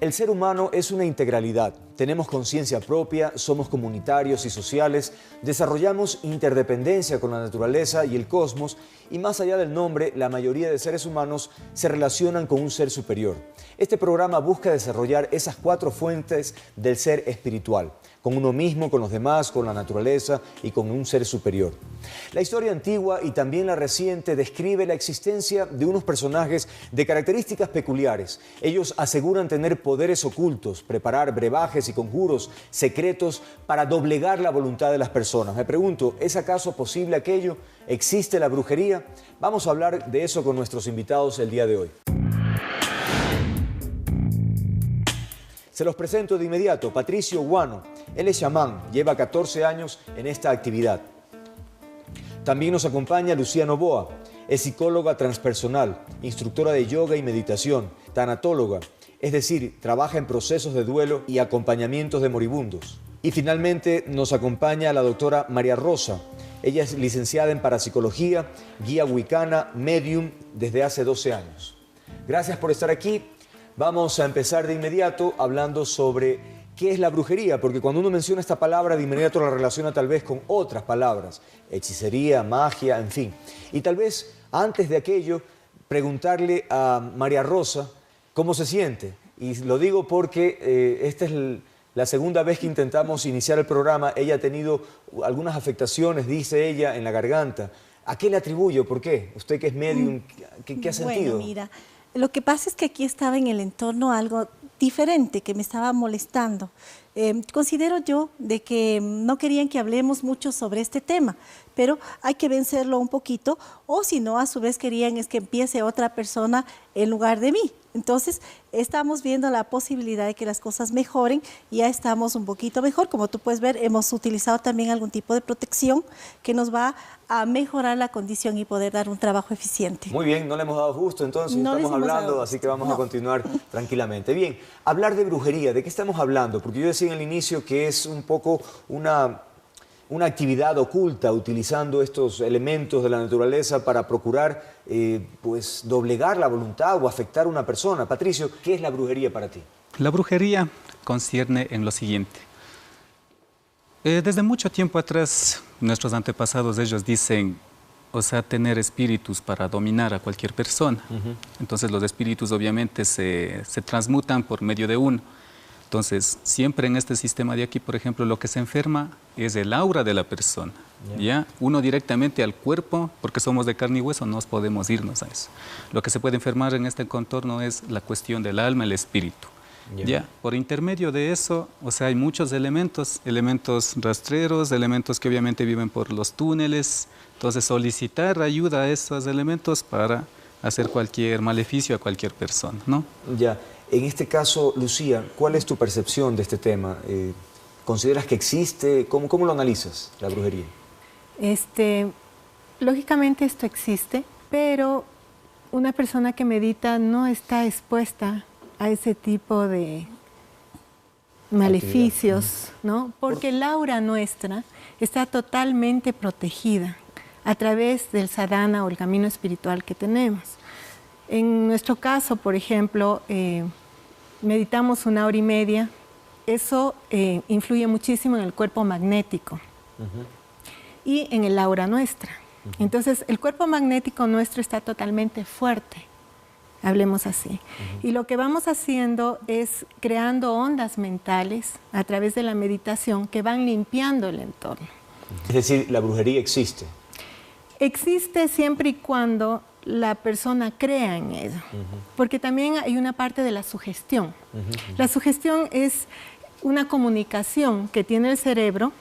El ser humano es una integralidad. Tenemos conciencia propia, somos comunitarios y sociales, desarrollamos interdependencia con la naturaleza y el cosmos y más allá del nombre, la mayoría de seres humanos se relacionan con un ser superior. Este programa busca desarrollar esas 4 fuentes del ser espiritual, con uno mismo, con los demás, con la naturaleza y con un ser superior. La historia antigua y también la reciente describe la existencia de unos personajes de características peculiares. Ellos aseguran tener poderes ocultos, preparar brebajes y conjuros secretos para doblegar la voluntad de las personas. Me pregunto, ¿es acaso posible aquello? ¿Existe la brujería? Vamos a hablar de eso con nuestros invitados el día de hoy. Se los presento de inmediato. Patricio Guano, él es chamán, lleva 14 años en esta actividad. También nos acompaña Lucía Novoa, es psicóloga transpersonal, instructora de yoga y meditación, tanatóloga, es decir, trabaja en procesos de duelo y acompañamientos de moribundos. Y finalmente nos acompaña la doctora María Rosa. Ella es licenciada en parapsicología, guía wicana, medium desde hace 12 años. Gracias por estar aquí. Vamos a empezar de inmediato hablando sobre qué es la brujería, porque cuando uno menciona esta palabra de inmediato la relaciona tal vez con otras palabras, hechicería, magia, en fin. Y tal vez antes de aquello preguntarle a María Rosa cómo se siente. Y lo digo porque esta es la segunda vez que intentamos iniciar el programa. Ella ha tenido algunas afectaciones, dice ella, en la garganta. ¿A qué le atribuyo? ¿Por qué? Usted que es medium, ¿qué ha sentido? Bueno, mira, lo que pasa es que aquí estaba en el entorno algo diferente que me estaba molestando. Considero yo de que no querían que hablemos mucho sobre este tema, pero hay que vencerlo un poquito, o si no, a su vez querían es que empiece otra persona en lugar de mí. Entonces, estamos viendo la posibilidad de que las cosas mejoren y ya estamos un poquito mejor. Como tú puedes ver, hemos utilizado también algún tipo de protección que nos va a mejorar la condición y poder dar un trabajo eficiente. Muy bien, no le hemos dado justo, entonces No estamos hablando, así que vamos a continuar tranquilamente. Bien, hablar de brujería, ¿de qué estamos hablando? Porque yo decía en el inicio que es un poco una actividad oculta utilizando estos elementos de la naturaleza para procurar pues doblegar la voluntad o afectar a una persona. Patricio, ¿qué es la brujería para ti? La brujería concierne en lo siguiente. Desde mucho tiempo atrás, nuestros antepasados, ellos dicen, o sea, tener espíritus para dominar a cualquier persona. Entonces los espíritus obviamente se transmutan por medio de uno. Entonces, siempre en este sistema de aquí, por ejemplo, lo que se enferma es el aura de la persona. ¿Ya? Uno directamente al cuerpo, porque somos de carne y hueso, no podemos irnos a eso. Lo que se puede enfermar en este contorno es la cuestión del alma, el espíritu. ¿Ya? Por intermedio de eso, o sea, hay muchos elementos rastreros, elementos que obviamente viven por los túneles. Entonces, solicitar ayuda a esos elementos para hacer cualquier maleficio a cualquier persona, ¿no? Ya. En este caso, Lucía, ¿cuál es tu percepción de este tema? ¿Consideras que existe? ¿Cómo lo analizas, la brujería? Lógicamente esto existe, pero una persona que medita no está expuesta a ese tipo de maleficios, ¿no? Porque el aura nuestra está totalmente protegida a través del sadhana o el camino espiritual que tenemos. En nuestro caso, por ejemplo, meditamos 1 hora y media. Eso influye muchísimo en el cuerpo magnético y en el aura nuestra. Entonces, el cuerpo magnético nuestro está totalmente fuerte, hablemos así. Y lo que vamos haciendo es creando ondas mentales a través de la meditación que van limpiando el entorno. Es decir, la brujería existe. Existe siempre y cuando la persona crea en ello, porque también hay una parte de la sugestión. La sugestión es una comunicación que tiene el cerebro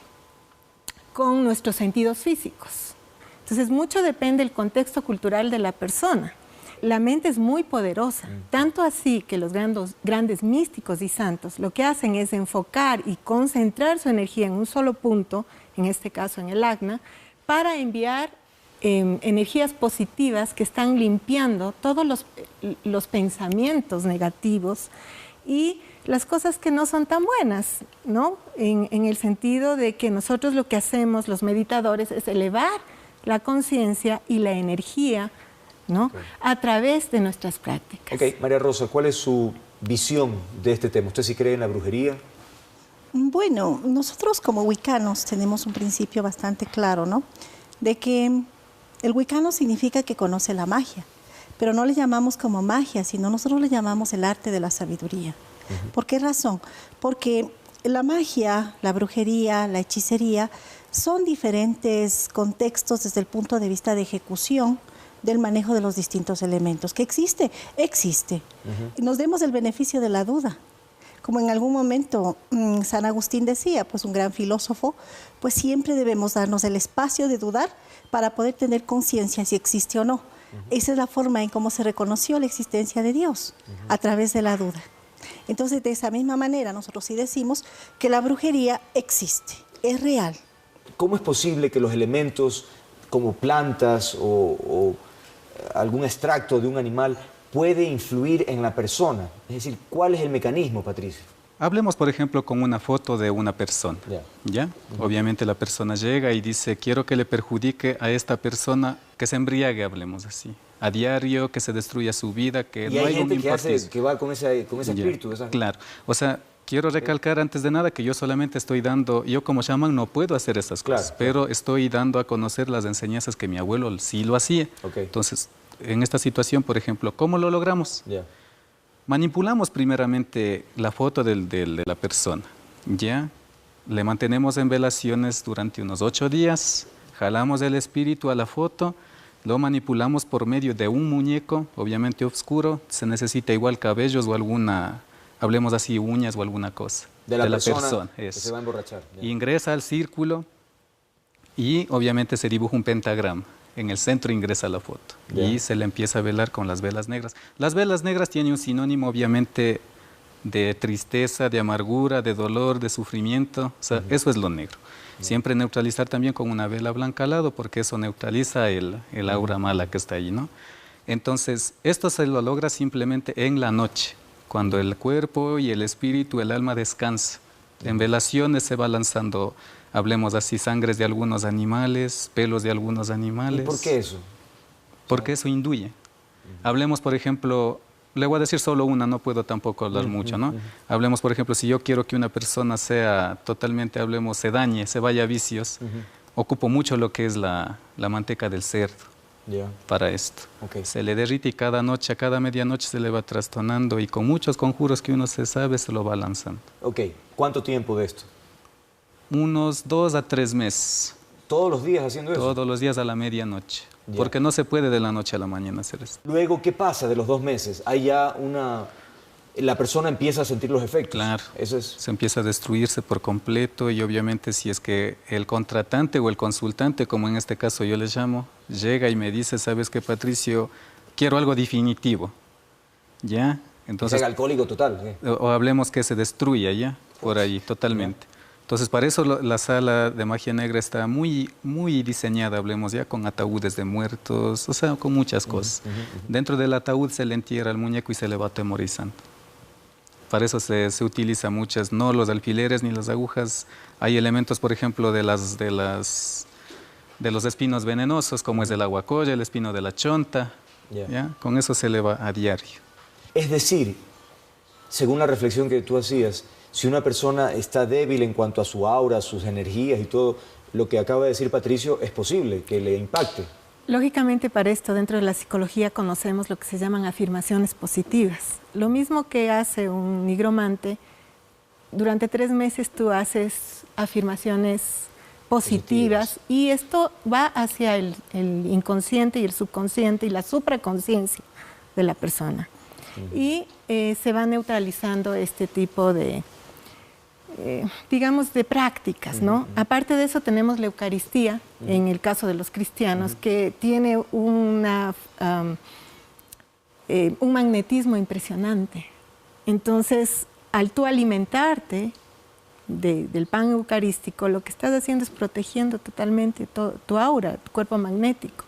con nuestros sentidos físicos. Entonces, mucho depende del contexto cultural de la persona. La mente es muy poderosa, tanto así que los grandes místicos y santos lo que hacen es enfocar y concentrar su energía en un solo punto, en este caso en el ajna, para enviar energías positivas que están limpiando todos los pensamientos negativos y las cosas que no son tan buenas, ¿no? En el sentido de que nosotros lo que hacemos, los meditadores, es elevar la conciencia y la energía, ¿no? A través de nuestras prácticas. Ok, María Rosa, ¿cuál es su visión de este tema? ¿Usted sí cree en la brujería? Bueno, nosotros como wicanos tenemos un principio bastante claro, ¿no? De que el wicano significa que conoce la magia, pero no le llamamos como magia, sino nosotros le llamamos el arte de la sabiduría. ¿Por qué razón? Porque la magia, la brujería, la hechicería son diferentes contextos desde el punto de vista de ejecución del manejo de los distintos elementos. ¿Que existe? Existe. Nos demos el beneficio de la duda. Como en algún momento San Agustín decía, pues un gran filósofo, pues siempre debemos darnos el espacio de dudar para poder tener conciencia si existe o no. Esa es la forma en cómo se reconoció la existencia de Dios, a través de la duda. Entonces, de esa misma manera, nosotros sí decimos que la brujería existe, es real. ¿Cómo es posible que los elementos como plantas o algún extracto de un animal puede influir en la persona? Es decir, ¿cuál es el mecanismo, Patricio? Hablemos, por ejemplo, con una foto de una persona. ¿Ya? Obviamente la persona llega y dice, quiero que le perjudique a esta persona, que se embriague, hablemos así, a diario, que se destruya su vida, que y no hay haya un gente que va con ese espíritu. Claro. O sea, quiero recalcar antes de nada que yo solamente estoy dando, yo como chamán no puedo hacer estas cosas, pero estoy dando a conocer las enseñanzas que mi abuelo sí lo hacía. Entonces, en esta situación, por ejemplo, ¿cómo lo logramos? Manipulamos primeramente la foto de la persona, ¿ya? Le mantenemos en velaciones durante unos 8 días, jalamos el espíritu a la foto, lo manipulamos por medio de un muñeco, obviamente oscuro, se necesita igual cabellos o alguna, hablemos así, uñas o alguna cosa. De la persona que se va a emborrachar. Ingresa al círculo y obviamente se dibuja un pentagrama. En el centro ingresa la foto y se le empieza a velar con las velas negras. Las velas negras tienen un sinónimo obviamente de tristeza, de amargura, de dolor, de sufrimiento. O sea, eso es lo negro. Siempre neutralizar también con una vela blanca al lado porque eso neutraliza el aura mala que está ahí, ¿no? Entonces, esto se lo logra simplemente en la noche, cuando el cuerpo y el espíritu, el alma descansa. En velaciones se va lanzando, hablemos así, sangres de algunos animales, pelos de algunos animales. ¿Y por qué eso? Porque eso induye. Hablemos, por ejemplo, le voy a decir solo una, no puedo tampoco hablar mucho, ¿no? Hablemos, por ejemplo, si yo quiero que una persona sea totalmente, hablemos, se dañe, se vaya a vicios, ocupo mucho lo que es la manteca del cerdo para esto. Se le derrite y cada noche, a cada medianoche se le va trastornando y con muchos conjuros que uno se sabe se lo va lanzando. ¿Cuánto tiempo de esto? Unos 2 a 3 meses. ¿Todos los días haciendo eso? Todos los días a la medianoche. Porque no se puede de la noche a la mañana hacer esto. Luego, ¿qué pasa de los 2 meses? Hay ya la persona empieza a sentir los efectos. Claro, eso es. Se empieza a destruirse por completo y obviamente si es que el contratante o el consultante, como en este caso yo les llamo, llega y me dice, ¿sabes qué, Patricio? Quiero algo definitivo. ¿Ya? Entonces, ¿es alcohólico total? O hablemos que se destruya ya, por ahí, totalmente. Entonces, para eso la sala de magia negra está muy, muy diseñada, hablemos ya, con ataúdes de muertos, o sea, con muchas cosas. Dentro del ataúd se le entierra el muñeco y se le va atemorizando. Para eso se utiliza muchas, no los alfileres ni las agujas. Hay elementos, por ejemplo, de los espinos venenosos, como es el aguacoya, el espino de la chonta. ¿Ya? Con eso se le va a diario. Es decir, según la reflexión que tú hacías, si una persona está débil en cuanto a su aura, sus energías y todo lo que acaba de decir Patricio, es posible que le impacte. Lógicamente para esto, dentro de la psicología conocemos lo que se llaman afirmaciones positivas. Lo mismo que hace un nigromante, durante 3 meses tú haces afirmaciones positivas y esto va hacia el inconsciente y el subconsciente y la supraconciencia de la persona. Y se va neutralizando este tipo de, digamos, de prácticas, ¿no? Aparte de eso tenemos la Eucaristía, en el caso de los cristianos, que tiene un magnetismo impresionante. Entonces, al tú alimentarte del pan eucarístico, lo que estás haciendo es protegiendo totalmente tu aura, tu cuerpo magnético.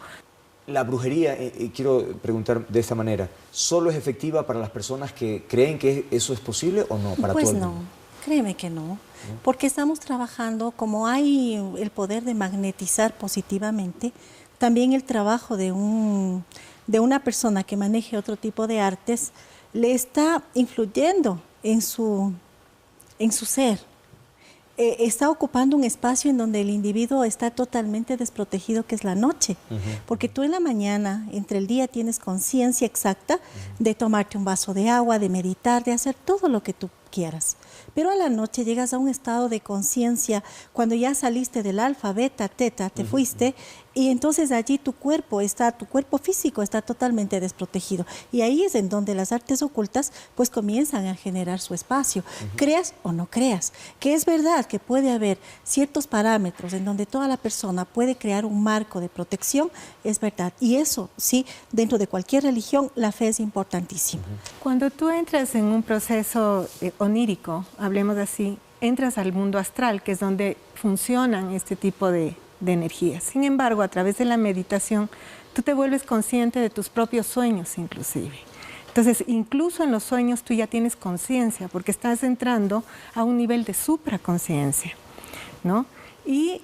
La brujería, quiero preguntar de esta manera, ¿solo es efectiva para las personas que creen que eso es posible o no para todo el mundo? Pues no, créeme que no, porque estamos trabajando, como hay el poder de magnetizar positivamente, también el trabajo de una persona que maneje otro tipo de artes le está influyendo en su ser. Está ocupando un espacio en donde el individuo está totalmente desprotegido, que es la noche. Porque tú en la mañana, entre el día, tienes conciencia exacta de tomarte un vaso de agua, de meditar, de hacer todo lo que tú quieras. Pero a la noche llegas a un estado de conciencia cuando ya saliste del alfa, beta, teta, te fuiste, y entonces allí tu cuerpo físico está totalmente desprotegido. Y ahí es en donde las artes ocultas pues comienzan a generar su espacio. Creas o no creas, que es verdad que puede haber ciertos parámetros en donde toda la persona puede crear un marco de protección, es verdad. Y eso, sí, dentro de cualquier religión, la fe es importantísima. Cuando tú entras en un proceso onírico, hablemos así, entras al mundo astral, que es donde funcionan este tipo de energías. Sin embargo, a través de la meditación, tú te vuelves consciente de tus propios sueños inclusive. Entonces, incluso en los sueños tú ya tienes conciencia, porque estás entrando a un nivel de supraconsciencia, ¿no? Y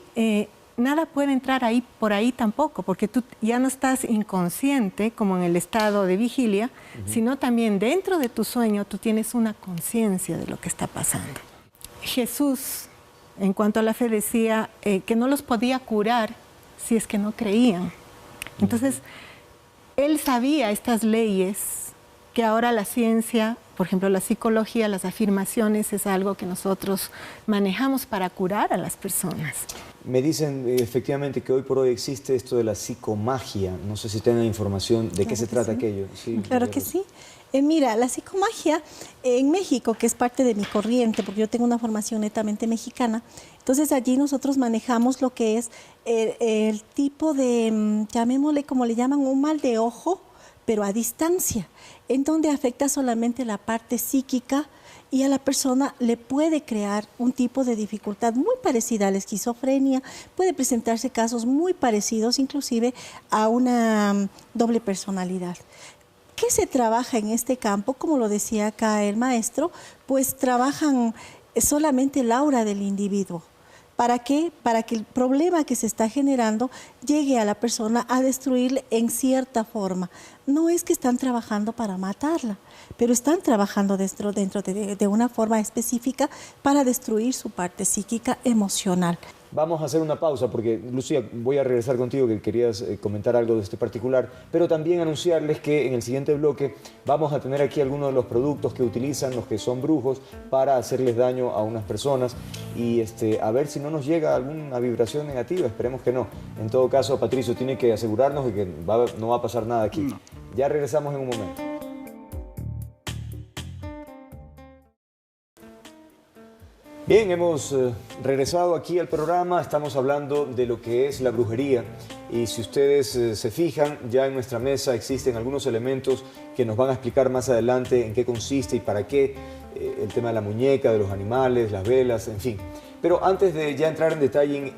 nada puede entrar ahí por ahí tampoco, porque tú ya no estás inconsciente como en el estado de vigilia, sino también dentro de tu sueño tú tienes una conciencia de lo que está pasando. Jesús, en cuanto a la fe, decía que no los podía curar si es que no creían. Entonces, él sabía estas leyes que ahora la ciencia, por ejemplo, la psicología, las afirmaciones, es algo que nosotros manejamos para curar a las personas. Me dicen efectivamente que hoy por hoy existe esto de la psicomagia. No sé si tienen información de qué se trata aquello. Sí, claro que sí. Mira, la psicomagia en México, que es parte de mi corriente, porque yo tengo una formación netamente mexicana, entonces allí nosotros manejamos lo que es el tipo de, llamémosle como le llaman, un mal de ojo, pero a distancia, en donde afecta solamente la parte psíquica y a la persona le puede crear un tipo de dificultad muy parecida a la esquizofrenia, puede presentarse casos muy parecidos inclusive a una doble personalidad. ¿Qué se trabaja en este campo? Como lo decía acá el maestro, pues trabajan solamente el aura del individuo. ¿Para qué? Para que el problema que se está generando llegue a la persona a destruirle en cierta forma. No es que están trabajando para matarla, pero están trabajando dentro de una forma específica para destruir su parte psíquica emocional. Vamos a hacer una pausa porque, Lucía, voy a regresar contigo, que querías comentar algo de este particular, pero también anunciarles que en el siguiente bloque vamos a tener aquí algunos de los productos que utilizan los que son brujos para hacerles daño a unas personas y a ver si no nos llega alguna vibración negativa, esperemos que no. En todo caso, Patricio tiene que asegurarnos de que no va a pasar nada aquí. No. Ya regresamos en un momento. Bien, hemos regresado aquí al programa, estamos hablando de lo que es la brujería y si ustedes se fijan, ya en nuestra mesa existen algunos elementos que nos van a explicar más adelante en qué consiste y para qué, el tema de la muñeca, de los animales, las velas, en fin. Pero antes de ya entrar en detalle,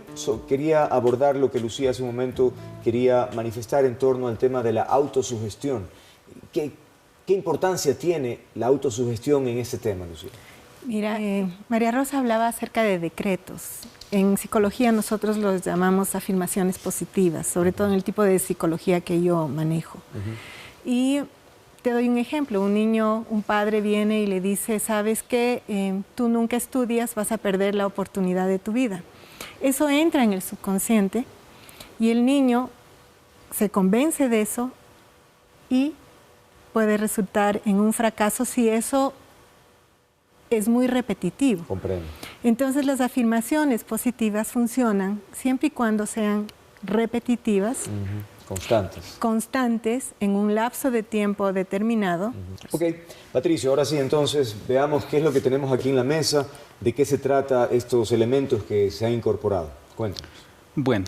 quería abordar lo que Lucía hace un momento quería manifestar en torno al tema de la autosugestión. ¿Qué importancia tiene la autosugestión en este tema, Lucía? Mira, María Rosa hablaba acerca de decretos. En psicología nosotros los llamamos afirmaciones positivas, sobre todo en el tipo de psicología que yo manejo. Y te doy un ejemplo, un padre viene y le dice, ¿sabes qué? Tú nunca estudias, vas a perder la oportunidad de tu vida. Eso entra en el subconsciente y el niño se convence de eso y puede resultar en un fracaso si eso es muy repetitivo. Comprendo. Entonces las afirmaciones positivas funcionan siempre y cuando sean repetitivas, constantes en un lapso de tiempo determinado. Ok, Patricio, ahora sí, entonces veamos qué es lo que tenemos aquí en la mesa, de qué se trata estos elementos que se han incorporado. Cuéntanos. Bueno,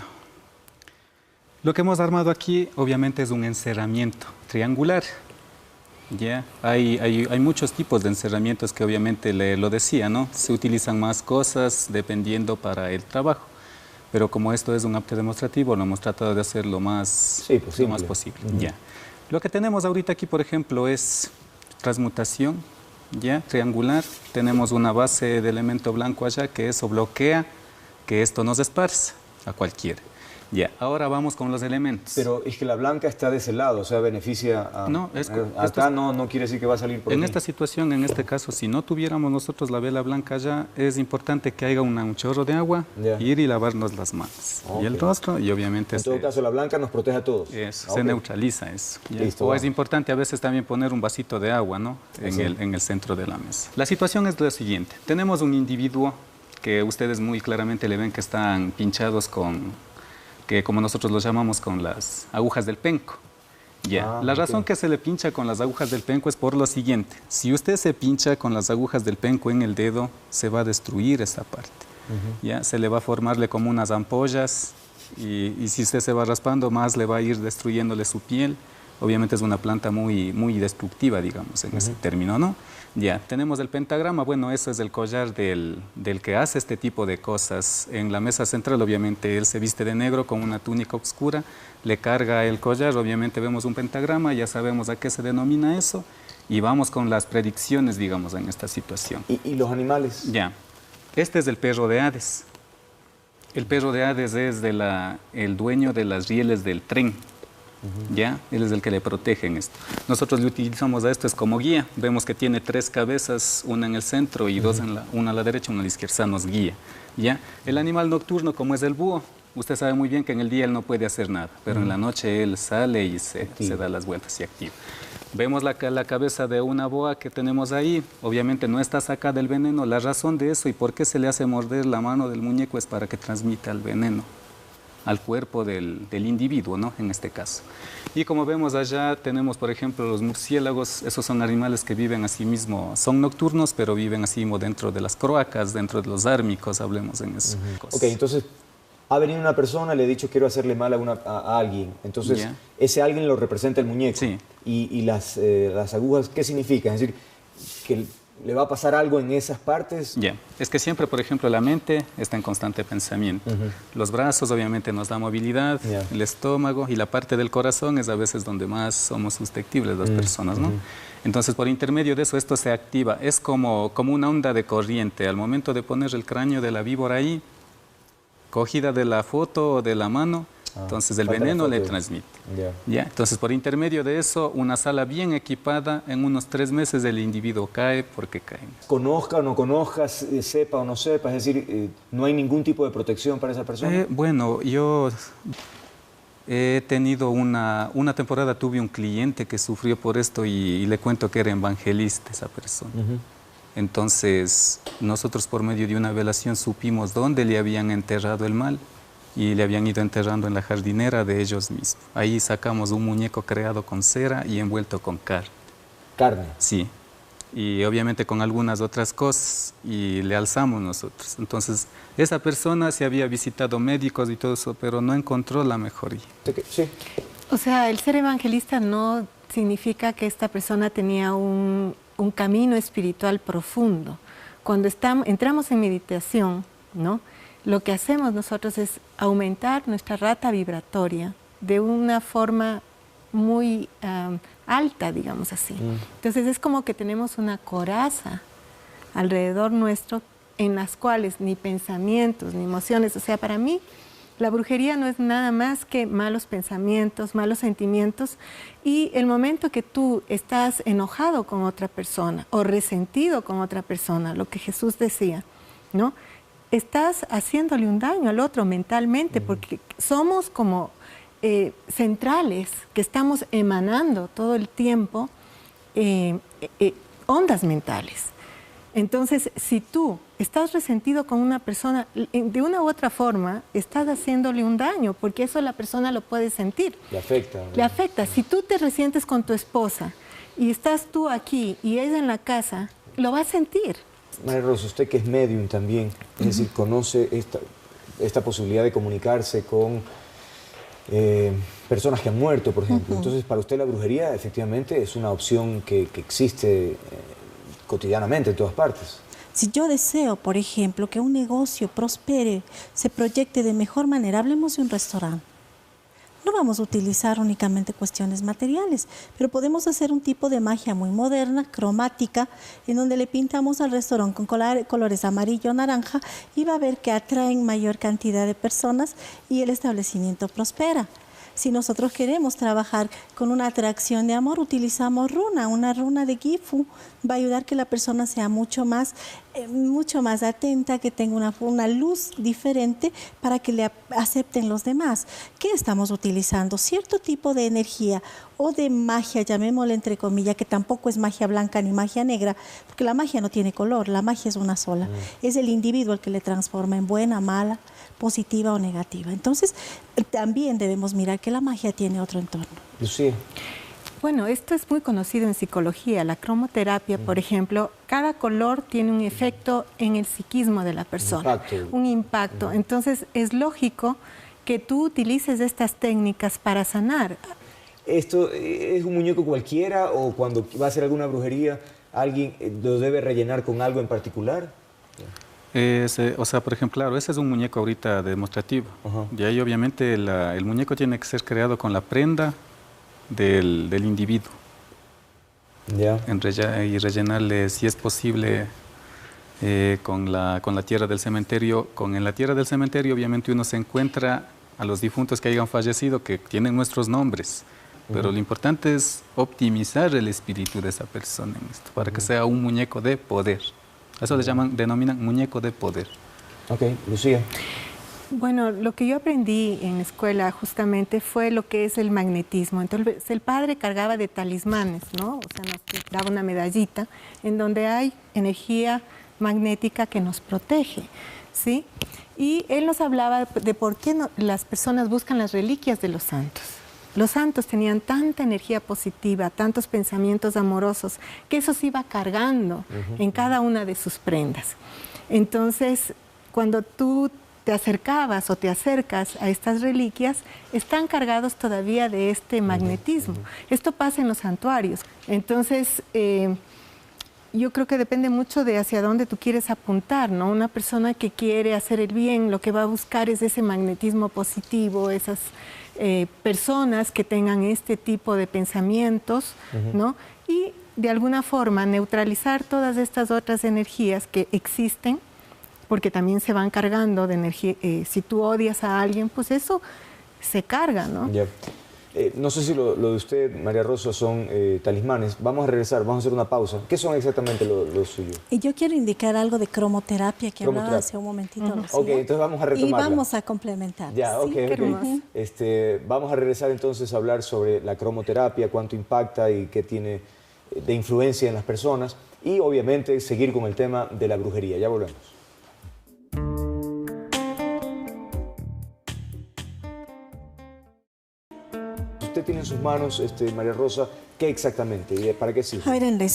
lo que hemos armado aquí obviamente es un encerramiento triangular. Ya, hay muchos tipos de encerramientos que obviamente lo decía, ¿no? Se utilizan más cosas dependiendo para el trabajo, pero como esto es un acto demostrativo, lo hemos tratado de hacer lo más posible. Ya. Lo que tenemos ahorita aquí, por ejemplo, es transmutación, ya, triangular. Tenemos una base de elemento blanco allá que eso bloquea que esto nos esparza a cualquiera. Ya, ahora vamos con los elementos. Pero es que la blanca está de ese lado, o sea, beneficia a... No, acá no quiere decir que va a salir por en aquí. esta situación, en este caso, si no tuviéramos nosotros la vela blanca ya, es importante que haya un chorro de agua, ir y lavarnos las manos y el rostro, y obviamente... En todo caso, la blanca nos protege a todos. Eso, se neutraliza eso. Listo, o es importante a veces también poner un vasito de agua, ¿no? En el centro de la mesa. La situación es la siguiente. Tenemos un individuo que ustedes muy claramente le ven que están pinchados que como nosotros los llamamos, con las agujas del penco. La razón que se le pincha con las agujas del penco es por lo siguiente. Si usted se pincha con las agujas del penco en el dedo, se va a destruir esa parte. Se le va a formarle como unas ampollas y si usted se va raspando más, le va a ir destruyéndole su piel. Obviamente es una planta muy, muy destructiva, digamos, en ese término, ¿no? Tenemos el pentagrama. Bueno, eso es el collar del que hace este tipo de cosas. En la mesa central, obviamente, él se viste de negro con una túnica oscura, le carga el collar, obviamente vemos un pentagrama, ya sabemos a qué se denomina eso, y vamos con las predicciones, digamos, en esta situación. ¿Y los animales? Este es el perro de Hades. El perro de Hades es el dueño de las rieles del tren. Él es el que le protege en esto. Nosotros le utilizamos a esto es como guía. Vemos que tiene 3 cabezas, una en el centro y dos, una a la derecha, una a la izquierda, nos guía. El animal nocturno, como es el búho, usted sabe muy bien que en el día él no puede hacer nada, pero en la noche él sale y se da las vueltas y activa. Vemos la cabeza de una boa que tenemos ahí, obviamente no está sacada el veneno. La razón de eso y por qué se le hace morder la mano del muñeco es para que transmita el veneno al cuerpo del individuo, ¿no? En este caso. Y como vemos allá, tenemos, por ejemplo, los murciélagos. Esos son animales que viven así mismo, son nocturnos, pero viven así mismo dentro de las croacas, dentro de los ármicos, hablemos en eso. Ok, entonces, ha venido una persona, le ha dicho quiero hacerle mal a alguien. Entonces, ese alguien lo representa el muñeco. Sí. Y las agujas, ¿qué significa? Es decir, que ¿le va a pasar algo en esas partes? Es que siempre, por ejemplo, la mente está en constante pensamiento. Los brazos obviamente nos da movilidad, el estómago y la parte del corazón es a veces donde más somos susceptibles las personas, ¿no? Entonces, por intermedio de eso, esto se activa. Es como una onda de corriente. Al momento de poner el cráneo de la víbora ahí, cogida de la foto o de la mano, entonces el veneno le transmite. Entonces, por intermedio de eso, una sala bien equipada, en unos 3 meses el individuo cae porque cae. Conozca o no conozca, sepa o no sepa, es decir, ¿no hay ningún tipo de protección para esa persona? Bueno, yo he tenido una temporada, tuve un cliente que sufrió por esto y le cuento que era evangelista esa persona. Entonces, nosotros por medio de una velación supimos dónde le habían enterrado el mal. Y le habían ido enterrando en la jardinera de ellos mismos. Ahí sacamos un muñeco creado con cera y envuelto con carne. ¿Carne? Sí. Y obviamente con algunas otras cosas y le alzamos nosotros. Entonces, esa persona se había visitado médicos y todo eso, pero no encontró la mejoría. Sí. O sea, el ser evangelista no significa que esta persona tenía un camino espiritual profundo. Cuando entramos en meditación, ¿no?, lo que hacemos nosotros es aumentar nuestra rata vibratoria de una forma muy alta, digamos así. Entonces es como que tenemos una coraza alrededor nuestro en las cuales ni pensamientos, ni emociones, o sea, para mí la brujería no es nada más que malos pensamientos, malos sentimientos, y el momento que tú estás enojado con otra persona o resentido con otra persona, lo que Jesús decía, ¿no?, estás haciéndole un daño al otro mentalmente, porque somos como centrales que estamos emanando todo el tiempo ondas mentales. Entonces, si tú estás resentido con una persona, de una u otra forma, estás haciéndole un daño, porque eso la persona lo puede sentir. Le afecta. Le afecta. Si tú te resientes con tu esposa y estás tú aquí y ella en la casa, lo va a sentir. María Rosa, usted que es medium también, es decir, conoce esta posibilidad de comunicarse con personas que han muerto, por ejemplo. Entonces, para usted la brujería efectivamente es una opción que existe cotidianamente en todas partes. Si yo deseo, por ejemplo, que un negocio prospere, se proyecte de mejor manera, hablemos de un restaurante. no vamos a utilizar únicamente cuestiones materiales, pero podemos hacer un tipo de magia muy moderna, cromática, en donde le pintamos al restaurante con colores amarillo, naranja, y va a ver que atraen mayor cantidad de personas y el establecimiento prospera. Si nosotros queremos trabajar con una atracción de amor, utilizamos una runa de Gifu. Va a ayudar que la persona sea mucho más atenta, que tenga una luz diferente para que le acepten los demás. ¿Qué estamos utilizando? Cierto tipo de energía o de magia, llamémosle entre comillas, que tampoco es magia blanca ni magia negra, porque la magia no tiene color, la magia es una sola. Es el individuo el que le transforma en buena, mala, positiva o negativa. Entonces, también debemos mirar que la magia tiene otro entorno. Lucía. Bueno, esto es muy conocido en psicología. La cromoterapia, por ejemplo, cada color tiene un efecto en el psiquismo de la persona, un impacto. Entonces, es lógico que tú utilices estas técnicas para sanar. ¿Esto es un muñeco cualquiera o cuando va a hacer alguna brujería, alguien lo debe rellenar con algo en particular? O sea, por ejemplo, claro, ese es un muñeco ahorita demostrativo. De ahí, obviamente, el muñeco tiene que ser creado con la prenda del individuo. Y rellenarle, si es posible, con la tierra del cementerio. En la tierra del cementerio, obviamente, uno se encuentra a los difuntos que hayan fallecido, que tienen nuestros nombres. Pero lo importante es optimizar el espíritu de esa persona en esto, para que sea un muñeco de poder. Eso le denominan muñeco de poder. Ok, Lucía. Bueno, lo que yo aprendí en la escuela justamente fue lo que es el magnetismo. Entonces, el padre cargaba de talismanes, ¿no? O sea, nos daba una medallita en donde hay energía magnética que nos protege, ¿sí? Y él nos hablaba de por qué las personas buscan las reliquias de los santos. Los santos tenían tanta energía positiva, tantos pensamientos amorosos, que eso se iba cargando en cada una de sus prendas. Entonces, cuando tú te acercabas o te acercas a estas reliquias, están cargados todavía de este magnetismo. Esto pasa en los santuarios. Entonces, yo creo que depende mucho de hacia dónde tú quieres apuntar, ¿no? Una persona que quiere hacer el bien, lo que va a buscar es ese magnetismo positivo, esas personas que tengan este tipo de pensamientos, ¿no? Y de alguna forma neutralizar todas estas otras energías que existen, porque también se van cargando de energía. Si tú odias a alguien, pues eso se carga, ¿no? No sé si lo de usted, María Rosa, son talismanes. Vamos a regresar, vamos a hacer una pausa. ¿Qué son exactamente lo suyo? Y yo quiero indicar algo de cromoterapia que hablaba hace un momentito. Ok, entonces vamos a retomarla. Y vamos a complementar. Ya, ok, ok. Vamos a regresar entonces a hablar sobre la cromoterapia, cuánto impacta y qué tiene de influencia en las personas. Y obviamente seguir con el tema de la brujería. Ya volvemos. Usted tiene en sus manos, María Rosa, ¿qué exactamente? ¿Y para qué sirve? A ver,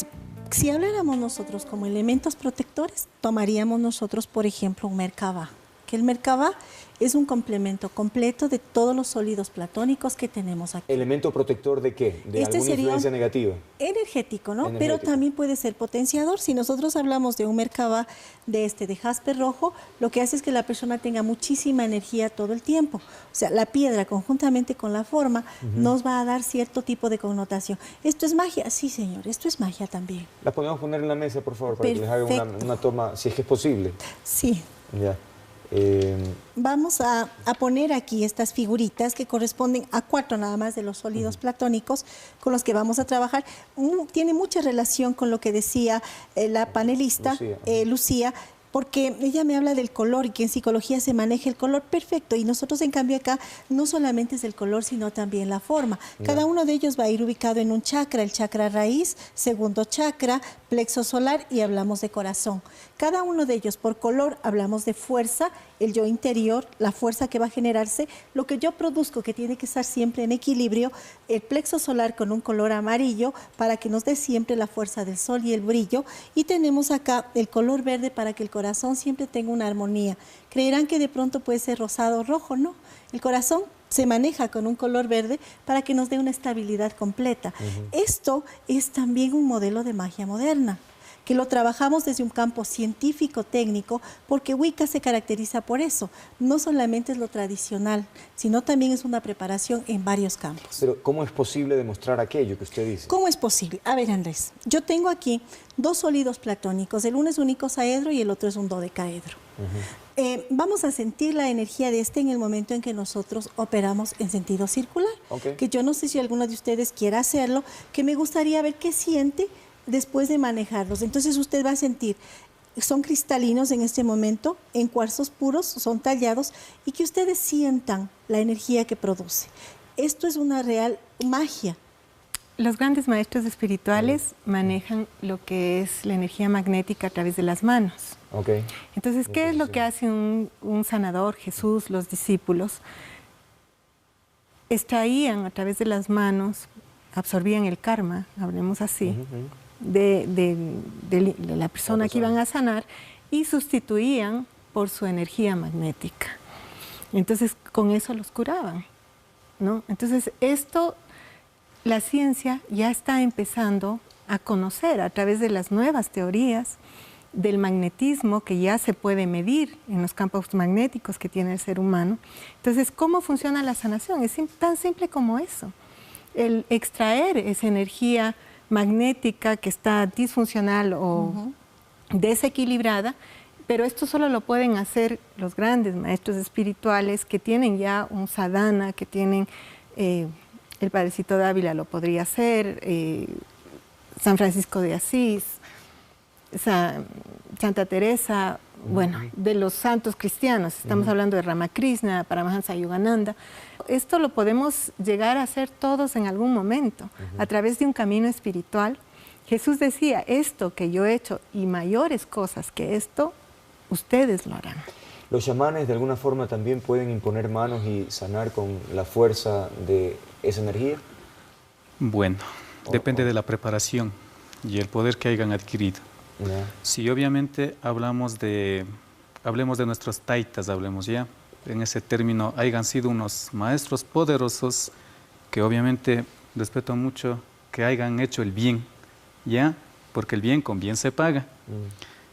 si habláramos nosotros como elementos protectores, tomaríamos nosotros, por ejemplo, un Merkabah, que el Merkabah es un complemento completo de todos los sólidos platónicos que tenemos aquí. ¿Elemento protector de qué? ¿De alguna influencia negativa? Energético, ¿no? Pero también puede ser potenciador. Si nosotros hablamos de un Merkabah de jaspe rojo, lo que hace es que la persona tenga muchísima energía todo el tiempo. O sea, la piedra conjuntamente con la forma nos va a dar cierto tipo de connotación. ¿Esto es magia? Sí, señor, esto es magia también. ¿La podemos poner en la mesa, por favor, para que les haga una toma, si es que es posible? Sí. Ya. Vamos a poner aquí estas figuritas que corresponden a 4 nada más de los sólidos platónicos con los que vamos a trabajar. Tiene mucha relación con lo que decía la panelista Lucía, porque ella me habla del color y que en psicología se maneja el color perfecto, y nosotros en cambio acá no solamente es el color sino también la forma. Cada uno de ellos va a ir ubicado en un chakra, el chakra raíz, segundo chakra, plexo solar, y hablamos de corazón. Cada uno de ellos por color hablamos de fuerza, el yo interior, la fuerza que va a generarse, lo que yo produzco que tiene que estar siempre en equilibrio, el plexo solar con un color amarillo para que nos dé siempre la fuerza del sol y el brillo, y tenemos acá el color verde para que el corazón siempre tenga una armonía. Creerán que de pronto puede ser rosado o rojo, no. El corazón se maneja con un color verde para que nos dé una estabilidad completa. Esto es también un modelo de magia moderna, que lo trabajamos desde un campo científico, técnico, porque Wicca se caracteriza por eso. No solamente es lo tradicional, sino también es una preparación en varios campos. Pero, ¿cómo es posible demostrar aquello que usted dice? ¿Cómo es posible? A ver, Andrés, yo tengo aquí dos sólidos platónicos. El uno es un icosaedro y el otro es un dodecaedro. Vamos a sentir la energía de este en el momento en que nosotros operamos en sentido circular. Que yo no sé si alguno de ustedes quiera hacerlo, que me gustaría ver qué siente después de manejarlos. Entonces usted va a sentir, son cristalinos en este momento, en cuarzos puros, son tallados, y que ustedes sientan la energía que produce. Esto es una real magia. Los grandes maestros espirituales manejan lo que es la energía magnética a través de las manos. Entonces, ¿qué es lo que hace un sanador, Jesús, los discípulos? Extraían a través de las manos, absorbían el karma, hablemos así, de la persona que iban a sanar y sustituían por su energía magnética. Entonces, con eso los curaban, ¿no? Entonces, esto, la ciencia ya está empezando a conocer a través de las nuevas teorías del magnetismo que ya se puede medir en los campos magnéticos que tiene el ser humano. Entonces, ¿cómo funciona la sanación? Es tan simple como eso. El extraer esa energía magnética que está disfuncional o desequilibrada, pero esto solo lo pueden hacer los grandes maestros espirituales que tienen ya un sadhana, que tienen, el Padrecito Dávila lo podría hacer, San Francisco de Asís, Santa Teresa, bueno, de los santos cristianos, estamos hablando de Ramakrishna, Paramahansa Yogananda. Esto lo podemos llegar a hacer todos en algún momento, a través de un camino espiritual. Jesús decía, esto que yo he hecho y mayores cosas que esto, ustedes lo harán. ¿Los chamanes de alguna forma también pueden imponer manos y sanar con la fuerza de esa energía? Bueno, depende de la preparación y el poder que hayan adquirido. Si obviamente hablemos de nuestros taitas, hablemos ya, en ese término, hayan sido unos maestros poderosos que obviamente respeto mucho que hayan hecho el bien, ¿ya? Porque el bien con bien se paga.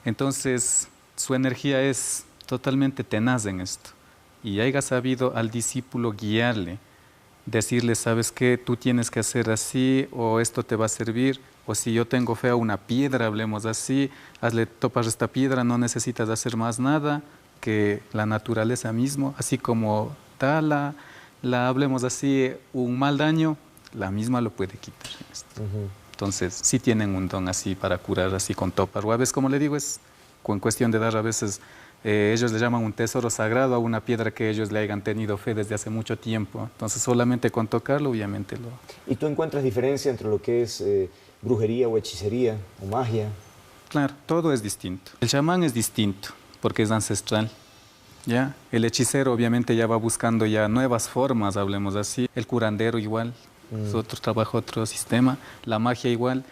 Entonces, su energía es totalmente tenaz en esto. Y haya sabido al discípulo guiarle, decirle, ¿sabes qué? Tú tienes que hacer así, o esto te va a servir, o si yo tengo fe a una piedra, hablemos así, topas esta piedra, no necesitas hacer más nada que la naturaleza mismo, así como tal, hablemos así, un mal daño, la misma lo puede quitar. Entonces, sí tienen un don así para curar así con topas. O a veces, como le digo, es con cuestión de dar a veces, ellos le llaman un tesoro sagrado a una piedra que ellos le hayan tenido fe desde hace mucho tiempo. Entonces, solamente con tocarlo, obviamente lo... ¿Y tú encuentras diferencia entre lo que es brujería o hechicería o magia? Claro, todo es distinto. El chamán es distinto porque es ancestral, ¿ya? El hechicero obviamente ya va buscando ya nuevas formas, hablemos así. El curandero igual, es otro trabajo, otro sistema. La magia igual.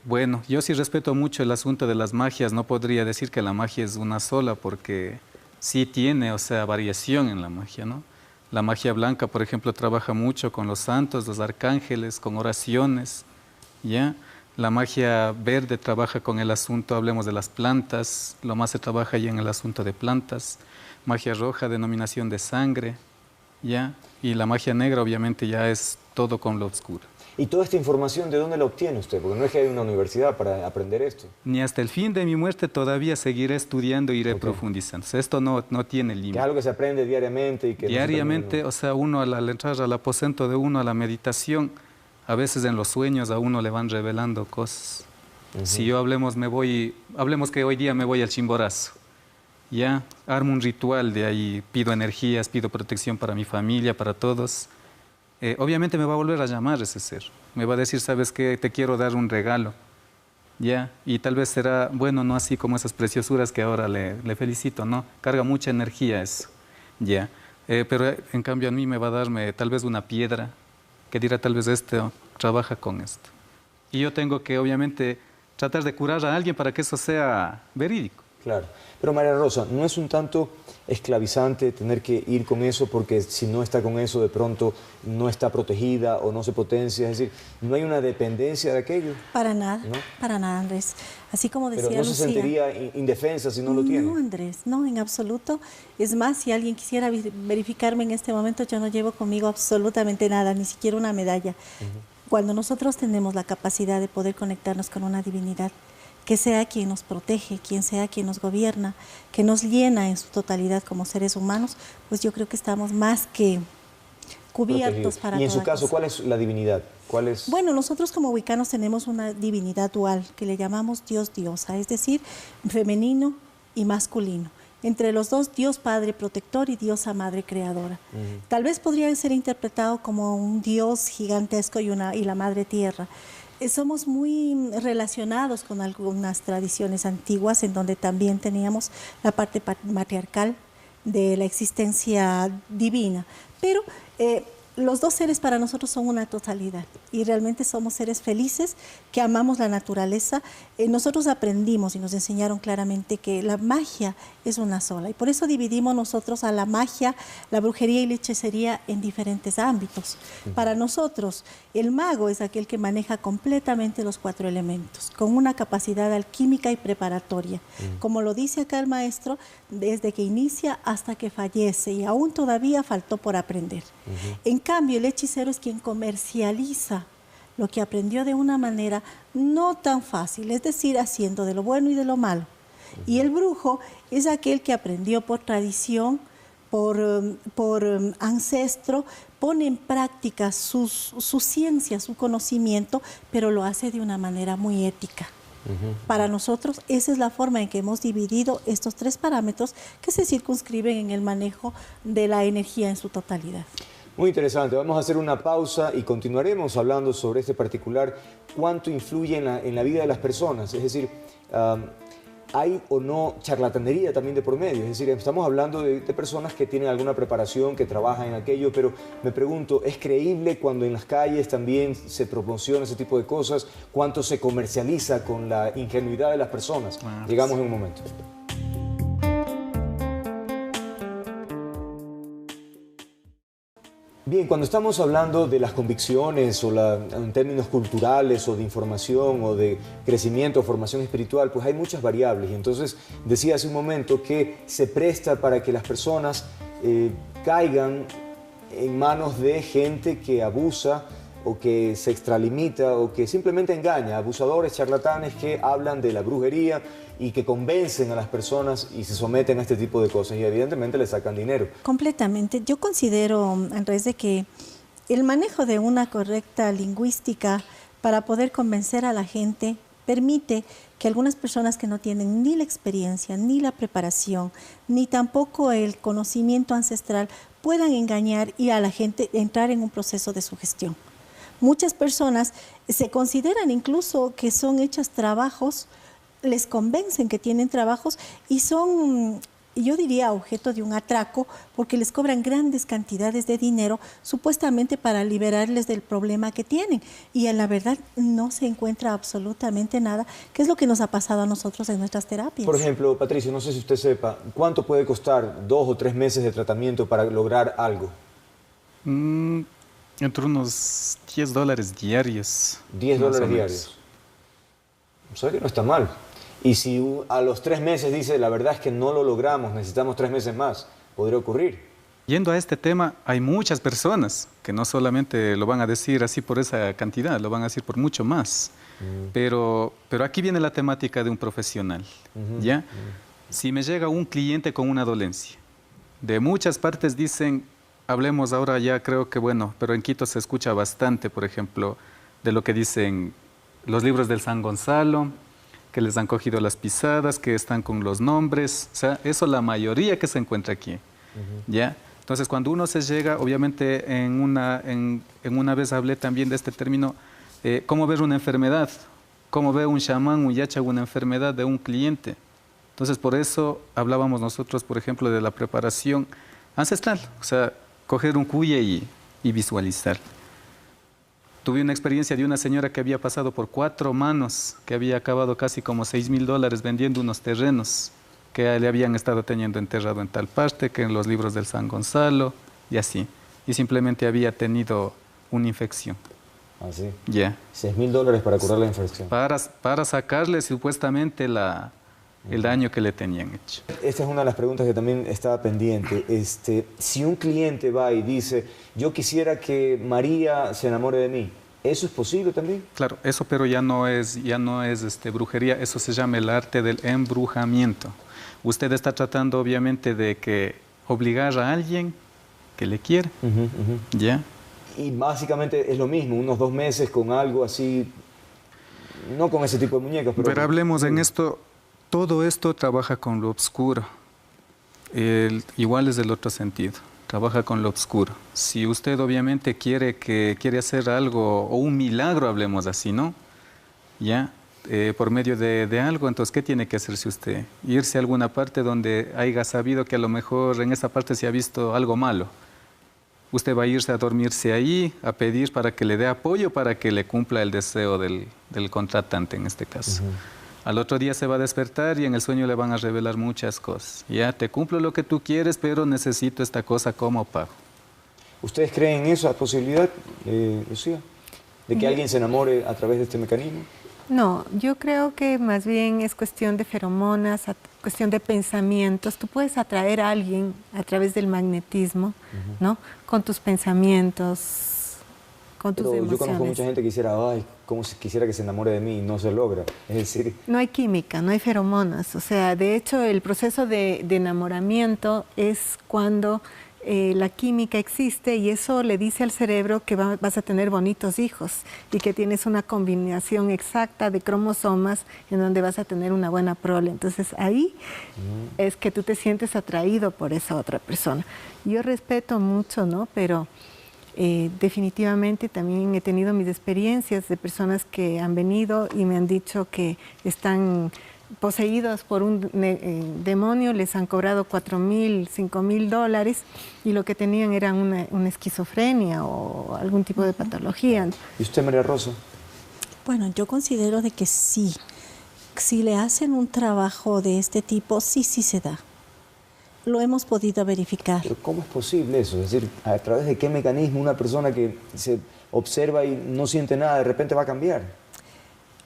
Bueno, yo sí respeto mucho el asunto de las magias. No podría decir que la magia es una sola porque sí tiene, o sea, variación en la magia, ¿no? La magia blanca, por ejemplo, trabaja mucho con los santos, los arcángeles, con oraciones, ¿ya? La magia verde trabaja con el asunto, hablemos de las plantas, lo más se trabaja ya en el asunto de plantas. Magia roja, denominación de sangre, ¿ya? Y la magia negra obviamente ya es todo con lo oscuro. ¿Y toda esta información de dónde la obtiene usted? Porque no es que hay una universidad para aprender esto. Ni hasta el fin de mi muerte todavía seguiré estudiando y iré profundizando. O sea, esto no tiene límite. Que es algo que se aprende diariamente. Y que diariamente, o sea, uno al entrar al aposento de uno, a la meditación, a veces en los sueños a uno le van revelando cosas. Si yo hablemos que hoy día me voy al Chimborazo, ya, armo un ritual de ahí, pido energías, pido protección para mi familia, para todos. Obviamente me va a volver a llamar ese ser. Me va a decir, ¿sabes qué? Te quiero dar un regalo. Ya, y tal vez será, bueno, no así como esas preciosuras que ahora le felicito, ¿no? Carga mucha energía eso, ya. Pero en cambio a mí me va a darme tal vez una piedra que dirá tal vez trabaja con esto. Y yo tengo que obviamente tratar de curar a alguien para que eso sea verídico. Claro. Pero María Rosa, ¿no es un tanto esclavizante tener que ir con eso porque si no está con eso de pronto no está protegida o no se potencia? Es decir, ¿no hay una dependencia de aquello? Para nada, ¿No? para nada, Andrés. Así como decía Pero no se Lucía, sentiría indefensa si no lo tiene. No, Andrés, no, en absoluto. Es más, si alguien quisiera verificarme en este momento, yo no llevo conmigo absolutamente nada, ni siquiera una medalla. Cuando nosotros tenemos la capacidad de poder conectarnos con una divinidad, que sea quien nos protege, quien sea quien nos gobierna, que nos llena en su totalidad como seres humanos, pues yo creo que estamos más que cubiertos para Y en su toda caso, cosa. ¿cuál es la divinidad? ¿Cuál es? Bueno, nosotros como wiccanos tenemos una divinidad dual que le llamamos Dios diosa, es decir, femenino y masculino. Entre los dos, Dios Padre Protector y Diosa Madre Creadora. Tal vez podría ser interpretado como un Dios gigantesco y la Madre Tierra. Somos muy relacionados con algunas tradiciones antiguas en donde también teníamos la parte matriarcal de la existencia divina, pero los dos seres para nosotros son una totalidad y realmente somos seres felices que amamos la naturaleza. Nosotros aprendimos y nos enseñaron claramente que la magia es una sola y por eso dividimos nosotros a la magia, la brujería y la hechicería en diferentes ámbitos. Para nosotros el mago es aquel que maneja completamente los 4 elementos con una capacidad alquímica y preparatoria. Como lo dice acá el maestro, desde que inicia hasta que fallece y aún todavía faltó por aprender. En cambio, el hechicero es quien comercializa lo que aprendió de una manera no tan fácil, es decir, haciendo de lo bueno y de lo malo. Y el brujo es aquel que aprendió por tradición, por ancestro, pone en práctica su ciencia, su conocimiento, pero lo hace de una manera muy ética. Para nosotros, esa es la forma en que hemos dividido estos 3 parámetros que se circunscriben en el manejo de la energía en su totalidad. Muy interesante. Vamos a hacer una pausa y continuaremos hablando sobre este particular, cuánto influye en la vida de las personas. Es decir, hay o no charlatanería también de por medio. Es decir, estamos hablando de personas que tienen alguna preparación, que trabajan en aquello, pero me pregunto, ¿es creíble cuando en las calles también se promociona ese tipo de cosas? ¿Cuánto se comercializa con la ingenuidad de las personas? Llegamos en un momento. Bien, cuando estamos hablando de las convicciones o en términos culturales o de información o de crecimiento o formación espiritual, pues hay muchas variables. Y entonces decía hace un momento que se presta para que las personas caigan en manos de gente que abusa o que se extralimita o que simplemente engaña, abusadores, charlatanes que hablan de la brujería y que convencen a las personas y se someten a este tipo de cosas y evidentemente le sacan dinero. Completamente. Yo considero, Andrés, de que el manejo de una correcta lingüística para poder convencer a la gente permite que algunas personas que no tienen ni la experiencia, ni la preparación, ni tampoco el conocimiento ancestral puedan engañar y a la gente entrar en un proceso de sugestión. Muchas personas se consideran incluso que son hechas trabajos, les convencen que tienen trabajos y son, yo diría, objeto de un atraco porque les cobran grandes cantidades de dinero supuestamente para liberarles del problema que tienen. Y en la verdad no se encuentra absolutamente nada, que es lo que nos ha pasado a nosotros en nuestras terapias. Por ejemplo, Patricio, no sé si usted sepa, ¿cuánto puede costar 2 o 3 meses de tratamiento para lograr algo? Entre unos $10 diarios. $10 diarios. O sea que no está mal. Y si a los 3 meses dice, la verdad es que no lo logramos, necesitamos 3 meses más, podría ocurrir. Yendo a este tema, hay muchas personas que no solamente lo van a decir así por esa cantidad, lo van a decir por mucho más. Pero aquí viene la temática de un profesional, ¿ya? Si me llega un cliente con una dolencia, de muchas partes dicen, hablemos ahora ya, creo que bueno, pero en Quito se escucha bastante, por ejemplo, de lo que dicen los libros del San Gonzalo, que les han cogido las pisadas, que están con los nombres, o sea, eso la mayoría que se encuentra aquí, ¿ya? Entonces, cuando uno se llega, obviamente, en una vez hablé también de este término, cómo ver una enfermedad, cómo ve un chamán, un yacha, una enfermedad de un cliente. Entonces, por eso hablábamos nosotros, por ejemplo, de la preparación ancestral, o sea, coger un cuye y visualizar. Tuve una experiencia de una señora que había pasado por 4 manos, que había acabado casi como $6,000 vendiendo unos terrenos que le habían estado teniendo enterrado en tal parte, que en los libros del San Gonzalo, y así. Y simplemente había tenido una infección. Ah, sí. Ya. $6.000 para curar la infección. Para sacarle supuestamente el daño que le tenían hecho. Esta es una de las preguntas que también estaba pendiente. Si un cliente va y dice, yo quisiera que María se enamore de mí, ¿eso es posible también? Claro, eso pero ya no es brujería, eso se llama el arte del embrujamiento. Usted está tratando obviamente de que obligar a alguien que le quiere, ¿ya? Y básicamente es lo mismo, unos 2 meses con algo así, no con ese tipo de muñecas, pero... Pero hablemos en esto, todo esto trabaja con lo oscuro, igual es del otro sentido, trabaja con lo oscuro. Si usted obviamente quiere hacer algo, o un milagro, hablemos así, ¿no? ¿Ya? Por medio de algo, entonces, ¿qué tiene que hacerse usted? Irse a alguna parte donde haya sabido que a lo mejor en esa parte se ha visto algo malo. Usted va a irse a dormirse ahí, a pedir para que le dé apoyo, para que le cumpla el deseo del contratante en este caso. Al otro día se va a despertar y en el sueño le van a revelar muchas cosas. Ya, te cumplo lo que tú quieres, pero necesito esta cosa como pago. ¿Ustedes creen en esa posibilidad, Lucía? ¿De que alguien se enamore a través de este mecanismo? No, yo creo que más bien es cuestión de feromonas, cuestión de pensamientos. Tú puedes atraer a alguien a través del magnetismo, ¿no? Con tus pensamientos, con tus emociones. Yo conozco mucha gente que quisiera, como si quisiera que se enamore de mí y no se logra. Es decir... No hay química, no hay feromonas. O sea, de hecho, el proceso de enamoramiento es cuando la química existe y eso le dice al cerebro que vas a tener bonitos hijos y que tienes una combinación exacta de cromosomas en donde vas a tener una buena prole. Entonces ahí es que tú te sientes atraído por esa otra persona. Yo respeto mucho, ¿no? Pero definitivamente también he tenido mis experiencias de personas que han venido y me han dicho que están poseídos por un demonio, les han cobrado $4.000, $5.000 y lo que tenían era una esquizofrenia o algún tipo de patología. ¿Y usted, María Rosa? Bueno, yo considero de que sí. Si le hacen un trabajo de este tipo, sí se da. Lo hemos podido verificar. ¿Pero cómo es posible eso? Es decir, ¿a través de qué mecanismo una persona que se observa y no siente nada de repente va a cambiar?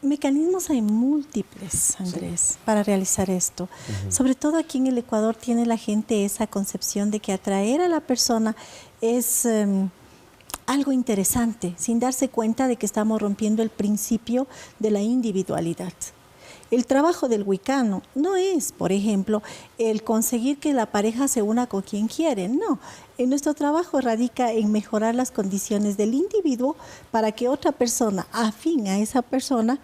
Mecanismos hay múltiples, Andrés, para realizar esto. Sobre todo aquí en el Ecuador tiene la gente esa concepción de que atraer a la persona es algo interesante, sin darse cuenta de que estamos rompiendo el principio de la individualidad. El trabajo del wicano no es, por ejemplo, el conseguir que la pareja se una con quien quiere, no. Nuestro trabajo radica en mejorar las condiciones del individuo para que otra persona afín a esa persona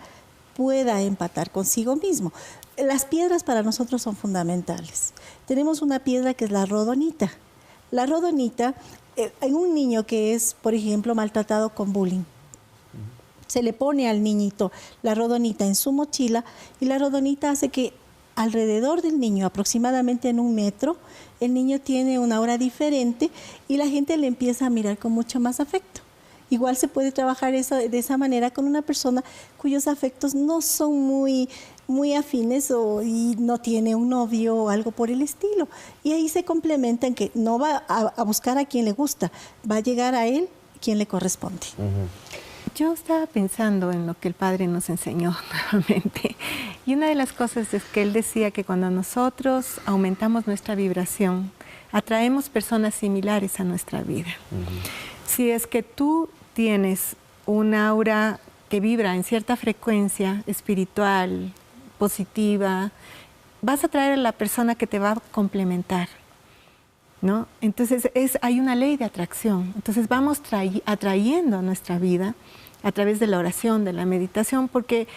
pueda empatar consigo mismo. Las piedras para nosotros son fundamentales. Tenemos una piedra que es la rodonita. La rodonita, en un niño que es, por ejemplo, maltratado con bullying, se le pone al niñito la rodonita en su mochila y la rodonita hace que alrededor del niño, aproximadamente en 1 metro, el niño tiene una aura diferente y la gente le empieza a mirar con mucho más afecto. Igual se puede trabajar de esa manera con una persona cuyos afectos no son muy afines y no tiene un novio o algo por el estilo. Y ahí se complementa en que no va a buscar a quien le gusta, va a llegar a él quien le corresponde. Yo estaba pensando en lo que el padre nos enseñó nuevamente y una de las cosas es que él decía que cuando nosotros aumentamos nuestra vibración, atraemos personas similares a nuestra vida. Si es que tú tienes un aura que vibra en cierta frecuencia espiritual, positiva, vas a atraer a la persona que te va a complementar, ¿no? Entonces hay una ley de atracción. Entonces vamos atrayendo a nuestra vida a través de la oración, de la meditación, porque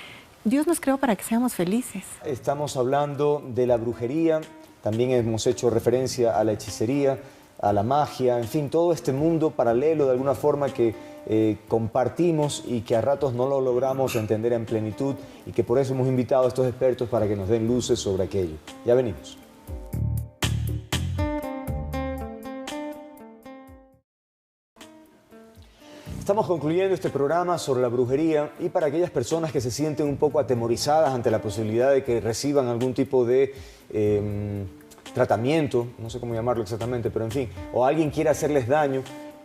Dios nos creó para que seamos felices. Estamos hablando de la brujería, también hemos hecho referencia a la hechicería, a la magia, en fin, todo este mundo paralelo de alguna forma que compartimos y que a ratos no lo logramos entender en plenitud y que por eso hemos invitado a estos expertos para que nos den luces sobre aquello. Ya venimos. Estamos concluyendo este programa sobre la brujería y para aquellas personas que se sienten un poco atemorizadas ante la posibilidad de que reciban algún tipo de tratamiento, no sé cómo llamarlo exactamente, pero en fin, o alguien quiere hacerles daño,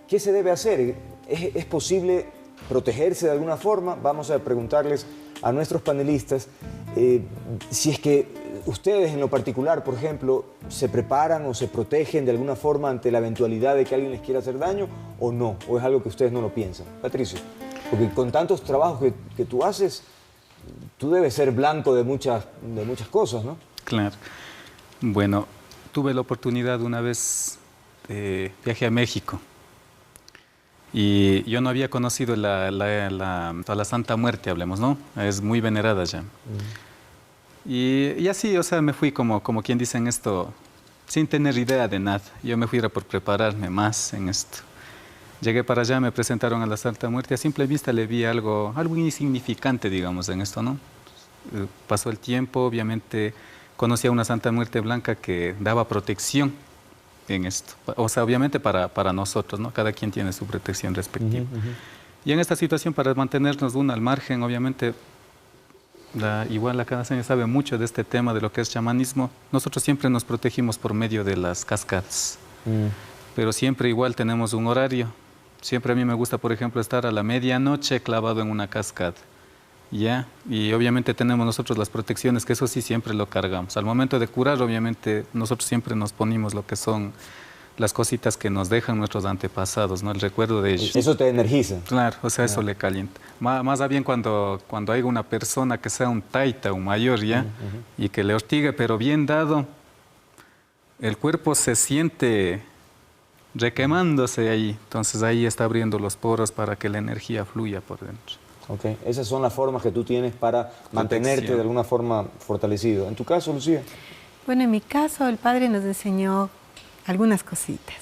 ¿qué se debe hacer? ¿Es posible protegerse de alguna forma? Vamos a preguntarles a nuestros panelistas si es que ustedes en lo particular, por ejemplo, se preparan o se protegen de alguna forma ante la eventualidad de que alguien les quiera hacer daño o no, o es algo que ustedes no lo piensan. Patricio, porque con tantos trabajos que tú haces, tú debes ser blanco de muchas cosas, ¿no? Claro. Bueno, tuve la oportunidad una vez, viajé a México y yo no había conocido a la Santa Muerte, hablemos, ¿no? Es muy venerada ya. Y así, o sea, me fui como quien dice en esto, sin tener idea de nada. Yo me fui por prepararme más en esto. Llegué para allá, me presentaron a la Santa Muerte, a simple vista le vi algo insignificante, digamos, en esto, ¿no? Pasó el tiempo, obviamente conocí a una Santa Muerte blanca que daba protección en esto. O sea, obviamente para nosotros, ¿no? Cada quien tiene su protección respectiva. Y en esta situación, para mantenernos al margen, obviamente, igual la Canaseña sabe mucho de este tema, de lo que es chamanismo. Nosotros siempre nos protegimos por medio de las cascadas, pero siempre igual tenemos un horario. Siempre a mí me gusta, por ejemplo, estar a la medianoche clavado en una cascada, ¿ya? Y obviamente tenemos nosotros las protecciones, que eso sí siempre lo cargamos. Al momento de curar, obviamente, nosotros siempre nos ponemos lo que son las cositas que nos dejan nuestros antepasados, ¿no? El recuerdo de ellos. Eso te energiza. Claro, o sea, eso le calienta. Más bien cuando hay una persona que sea un taita, un mayor, ¿ya? Y que le hostigue, pero bien dado, el cuerpo se siente requemándose ahí. Entonces ahí está abriendo los poros para que la energía fluya por dentro. Ok, esas son las formas que tú tienes para mantenerte de alguna forma fortalecido. ¿En tu caso, Lucía? Bueno, en mi caso, el padre nos enseñó algunas cositas.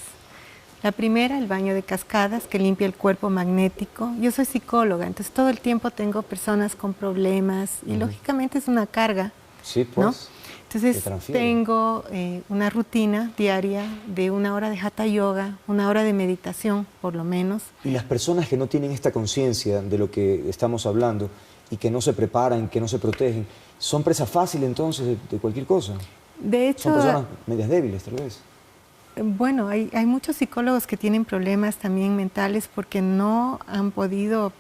La primera, el baño de cascadas, que limpia el cuerpo magnético. Yo soy psicóloga, entonces todo el tiempo tengo personas con problemas y lógicamente es una carga. Sí, pues. ¿no? Entonces tengo una rutina diaria de 1 hora de Hatha Yoga, 1 hora de meditación, por lo menos. Y las personas que no tienen esta conciencia de lo que estamos hablando y que no se preparan, que no se protegen, ¿son presa fácil entonces de cualquier cosa? De hecho, son personas medias débiles, tal vez. Bueno, hay muchos psicólogos que tienen problemas también mentales porque no han podido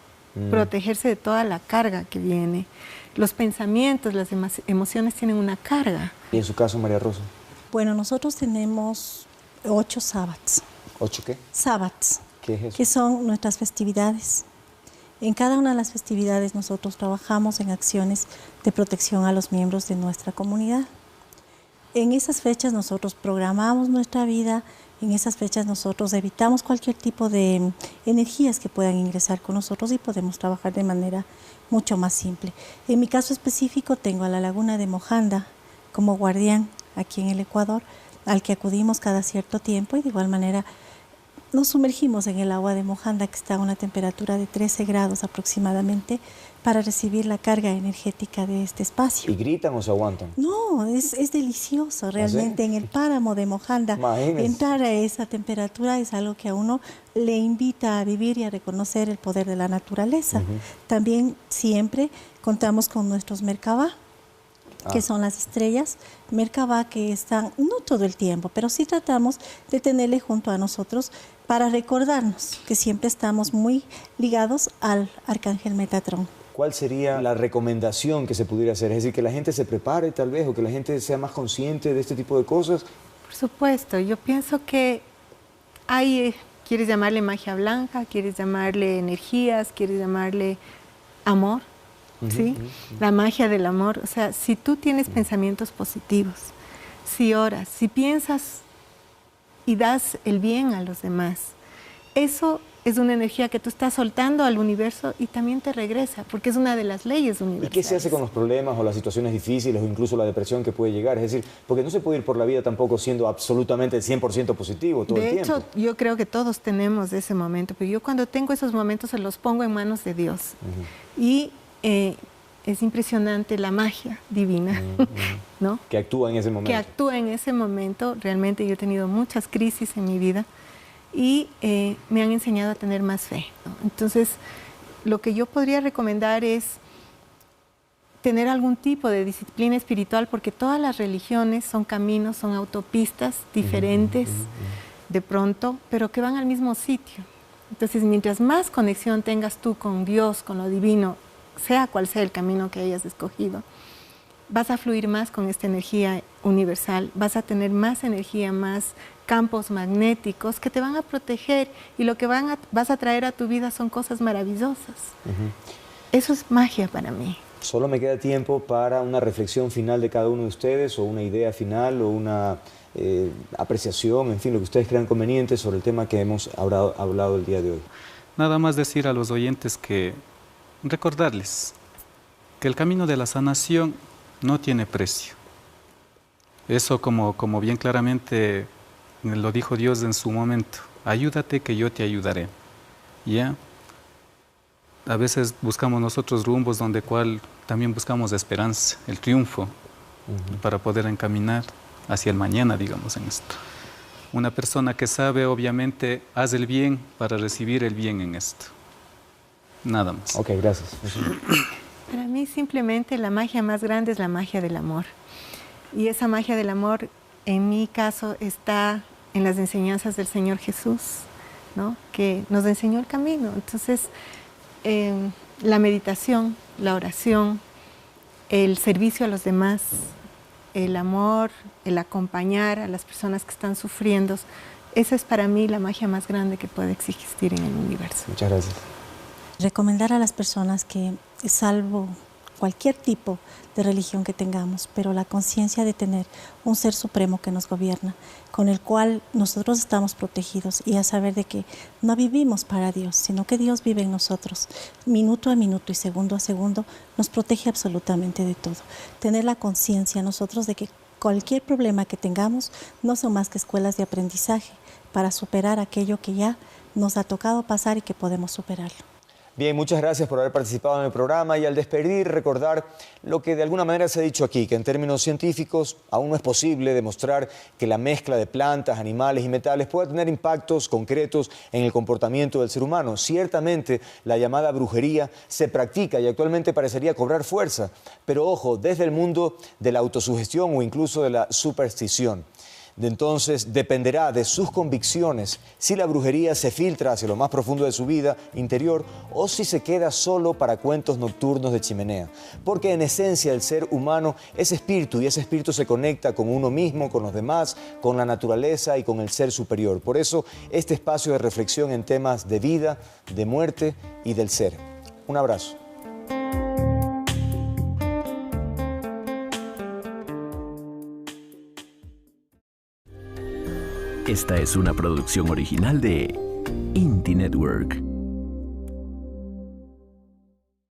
protegerse de toda la carga que viene. Los pensamientos, las emociones tienen una carga. ¿Y en su caso, María Rosa? Bueno, nosotros tenemos 8 sábados. ¿8 qué? Sábados. ¿Qué es eso? Que son nuestras festividades. En cada una de las festividades nosotros trabajamos en acciones de protección a los miembros de nuestra comunidad. En esas fechas nosotros programamos nuestra vida, en esas fechas nosotros evitamos cualquier tipo de energías que puedan ingresar con nosotros y podemos trabajar de manera mucho más simple. En mi caso específico tengo a la laguna de Mojanda como guardián aquí en el Ecuador, al que acudimos cada cierto tiempo y de igual manera nos sumergimos en el agua de Mojanda, que está a una temperatura de 13 grados aproximadamente, para recibir la carga energética de este espacio. ¿Y gritan o se aguantan? No, es delicioso realmente. ¿Sí? En el páramo de Mojanda, entrar a esa temperatura es algo que a uno le invita a vivir y a reconocer el poder de la naturaleza. También siempre contamos con nuestros Merkabah, que son las estrellas Merkabah, que están no todo el tiempo, pero sí tratamos de tenerle junto a nosotros para recordarnos que siempre estamos muy ligados al Arcángel Metatrón. ¿Cuál sería la recomendación que se pudiera hacer? Es decir, que la gente se prepare tal vez, o que la gente sea más consciente de este tipo de cosas. Por supuesto, yo pienso que hay, quieres llamarle magia blanca, quieres llamarle energías, quieres llamarle amor, ¿sí? La magia del amor. O sea, si tú tienes pensamientos positivos, si oras, si piensas y das el bien a los demás, eso es una energía que tú estás soltando al universo y también te regresa, porque es una de las leyes universales. ¿Y qué se hace con los problemas o las situaciones difíciles o incluso la depresión que puede llegar? Es decir, porque no se puede ir por la vida tampoco siendo absolutamente 100% positivo todo el tiempo. De hecho, yo creo que todos tenemos ese momento, pero yo cuando tengo esos momentos se los pongo en manos de Dios. Y es impresionante la magia divina, ¿no? Que actúa en ese momento. Que actúa en ese momento. Realmente yo he tenido muchas crisis en mi vida y me han enseñado a tener más fe, ¿no? Entonces, lo que yo podría recomendar es tener algún tipo de disciplina espiritual, porque todas las religiones son caminos, son autopistas diferentes de pronto, pero que van al mismo sitio. Entonces, mientras más conexión tengas tú con Dios, con lo divino, sea cual sea el camino que hayas escogido, vas a fluir más con esta energía universal, vas a tener más energía, más campos magnéticos que te van a proteger, y lo que vas a traer a tu vida son cosas maravillosas. Eso es magia para mí. Solo me queda tiempo para una reflexión final de cada uno de ustedes, o una idea final, o una apreciación, en fin, lo que ustedes crean conveniente sobre el tema que hemos hablado el día de hoy. Nada más decir a los oyentes que recordarles que el camino de la sanación no tiene precio. Eso como bien claramente lo dijo Dios en su momento. Ayúdate que yo te ayudaré. ¿Ya? A veces buscamos nosotros rumbos donde también buscamos esperanza, el triunfo, para poder encaminar hacia el mañana, digamos, en esto. Una persona que sabe, obviamente, hace el bien para recibir el bien en esto. Nada más. Ok, gracias. Para mí simplemente la magia más grande es la magia del amor. Y esa magia del amor, en mi caso, está en las enseñanzas del Señor Jesús, ¿no? Que nos enseñó el camino. Entonces, la meditación, la oración, el servicio a los demás, el amor, el acompañar a las personas que están sufriendo, esa es para mí la magia más grande que puede existir en el universo. Muchas gracias. Recomendar a las personas que, salvo cualquier tipo de religión que tengamos, pero la conciencia de tener un ser supremo que nos gobierna, con el cual nosotros estamos protegidos, y a saber de que no vivimos para Dios, sino que Dios vive en nosotros, minuto a minuto y segundo a segundo, nos protege absolutamente de todo. Tener la conciencia nosotros de que cualquier problema que tengamos no son más que escuelas de aprendizaje para superar aquello que ya nos ha tocado pasar y que podemos superarlo. Bien, muchas gracias por haber participado en el programa, y al despedir recordar lo que de alguna manera se ha dicho aquí, que en términos científicos aún no es posible demostrar que la mezcla de plantas, animales y metales pueda tener impactos concretos en el comportamiento del ser humano. Ciertamente la llamada brujería se practica y actualmente parecería cobrar fuerza, pero ojo, desde el mundo de la autosugestión o incluso de la superstición. Entonces dependerá de sus convicciones si la brujería se filtra hacia lo más profundo de su vida interior o si se queda solo para cuentos nocturnos de chimenea. Porque en esencia el ser humano es espíritu, y ese espíritu se conecta con uno mismo, con los demás, con la naturaleza y con el ser superior. Por eso este espacio de reflexión en temas de vida, de muerte y del ser. Un abrazo. Esta es una producción original de Inti Network.